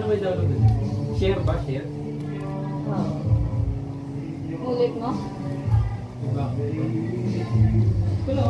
ba yung download? Share ba? Share? Oo. Ulit mo? Diba? Wala.